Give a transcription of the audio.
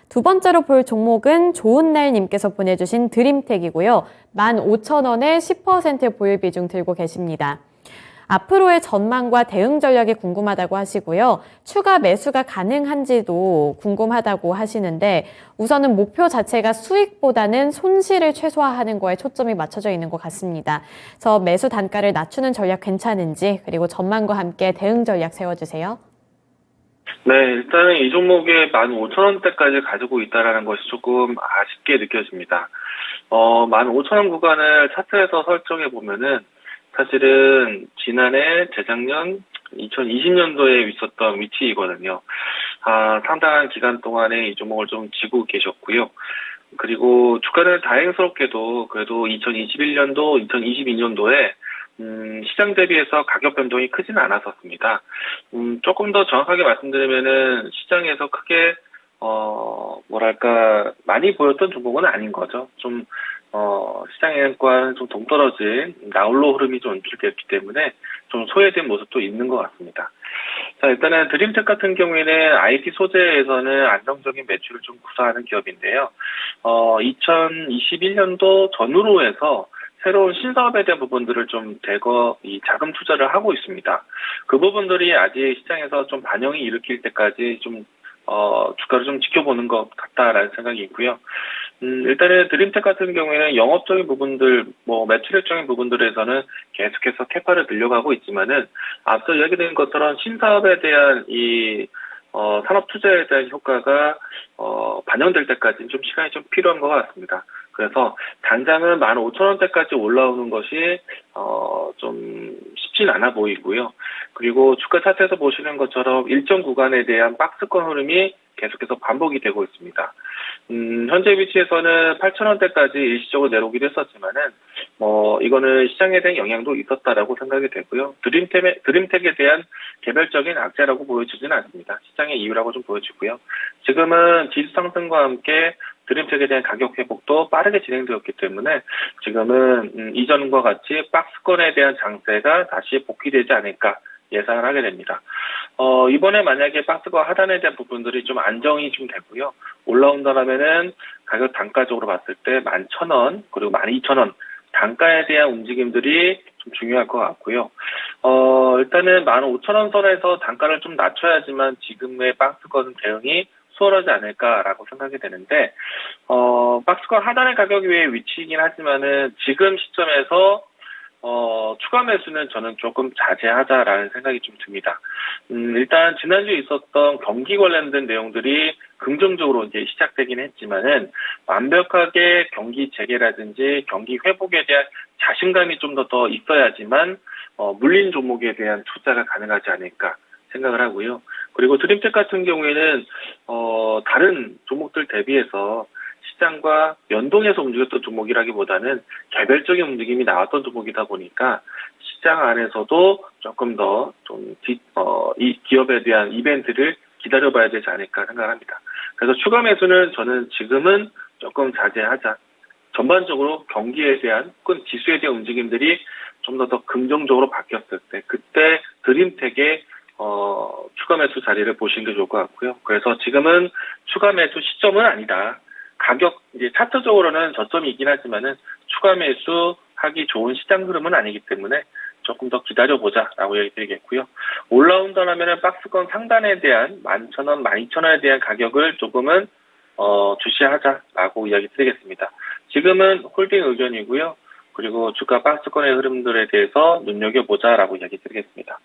두 번째로 볼 종목은 좋은날님께서 보내주신 드림텍이고요. 15,000원에 10% 보유 비중 들고 계십니다. 앞으로의 전망과 대응 전략이 궁금하다고 하시고요. 추가 매수가 가능한지도 궁금하다고 하시는데 우선은 목표 자체가 수익보다는 손실을 최소화하는 거에 초점이 맞춰져 있는 것 같습니다. 그래서 매수 단가를 낮추는 전략 괜찮은지 그리고 전망과 함께 대응 전략 세워주세요. 네, 일단은 이 종목에 15,000원대까지 가지고 있다는 것이 조금 아쉽게 느껴집니다. 15,000원 구간을 차트에서 설정해 보면은 사실은 지난해, 재작년, 2020년도에 있었던 위치이거든요. 상당한 기간 동안에 이 종목을 좀 쥐고 계셨고요. 그리고 주가는 다행스럽게도 그래도 2021년도, 2022년도에 시장 대비해서 가격 변동이 크지는 않았었습니다. 조금 더 정확하게 말씀드리면은 시장에서 크게 많이 보였던 종목은 아닌 거죠. 시장과는 좀 동떨어진 나홀로 흐름이 좀 연출됐기 때문에 좀 소외된 모습도 있는 것 같습니다. 자, 일단은 드림텍 같은 경우에는 IT 소재에서는 안정적인 매출을 좀 구사하는 기업인데요. 2021년도 전후로 해서 새로운 신사업에 대한 부분들을 좀 대거 자금 투자를 하고 있습니다. 그 부분들이 아직 시장에서 좀 반영이 일으킬 때까지 주가를 좀 지켜보는 것 같다라는 생각이 있고요. 일단은 드림텍 같은 경우에는 영업적인 부분들, 매출액적인 부분들에서는 계속해서 캐파를 늘려가고 있지만은 앞서 이야기된 것처럼 신사업에 대한 산업 투자에 대한 효과가 반영될 때까지는 좀 시간이 좀 필요한 것 같습니다. 그래서 당장은 15,000원대까지 올라오는 것이 좀 쉽진 않아 보이고요. 그리고 주가 차트에서 보시는 것처럼 일정 구간에 대한 박스권 흐름이 계속해서 반복이 되고 있습니다. 현재 위치에서는 8,000원대까지 일시적으로 내려오기도 했었지만은 이거는 시장에 대한 영향도 있었다라고 생각이 되고요. 드림텍에 대한 개별적인 악재라고 보여지지는 않습니다. 시장의 이유라고 좀 보여지고요. 지금은 지수 상승과 함께 드림텍에 대한 가격 회복도 빠르게 진행되었기 때문에 지금은 이전과 같이 박스권에 대한 장세가 다시 복귀되지 않을까 예상을 하게 됩니다. 이번에 만약에 박스권 하단에 대한 부분들이 좀 안정이 좀 되고요. 올라온다면은 가격 단가적으로 봤을 때 11,000원 그리고 12,000원 단가에 대한 움직임들이 좀 중요할 것 같고요. 일단은 15,000원 선에서 단가를 좀 낮춰야지만 지금의 박스권 대응이 수월하지 않을까라고 생각이 되는데, 박스권 하단의 가격 위에 위치이긴 하지만은 지금 시점에서 추가 매수는 저는 조금 자제하자라는 생각이 좀 듭니다. 일단 지난주에 있었던 경기 관련된 내용들이 긍정적으로 이제 시작되긴 했지만은 완벽하게 경기 재개라든지 경기 회복에 대한 자신감이 좀 더 있어야지만 물린 종목에 대한 투자가 가능하지 않을까 생각을 하고요. 그리고 드림텍 같은 경우에는 다른 종목들 대비해서 시장과 연동해서 움직였던 종목이라기보다는 개별적인 움직임이 나왔던 종목이다 보니까 시장 안에서도 조금 더 이 기업에 대한 이벤트를 기다려봐야 되지 않을까 생각합니다. 그래서 추가 매수는 저는 지금은 조금 자제하자. 전반적으로 경기에 대한 혹은 지수에 대한 움직임들이 좀 더 긍정적으로 바뀌었을 때 그때 드림텍의 추가 매수 자리를 보시는 게 좋을 것 같고요. 그래서 지금은 추가 매수 시점은 아니다. 가격 이제 차트적으로는 저점이 있긴 하지만은 추가 매수하기 좋은 시장 흐름은 아니기 때문에 조금 더 기다려보자라고 얘기드리겠고요. 올라온다면은 박스권 상단에 대한 11,000원, 12,000원에 대한 가격을 조금은 주시하자라고 이야기드리겠습니다. 지금은 홀딩 의견이고요. 그리고 주가 박스권의 흐름들에 대해서 눈여겨보자라고 이야기드리겠습니다.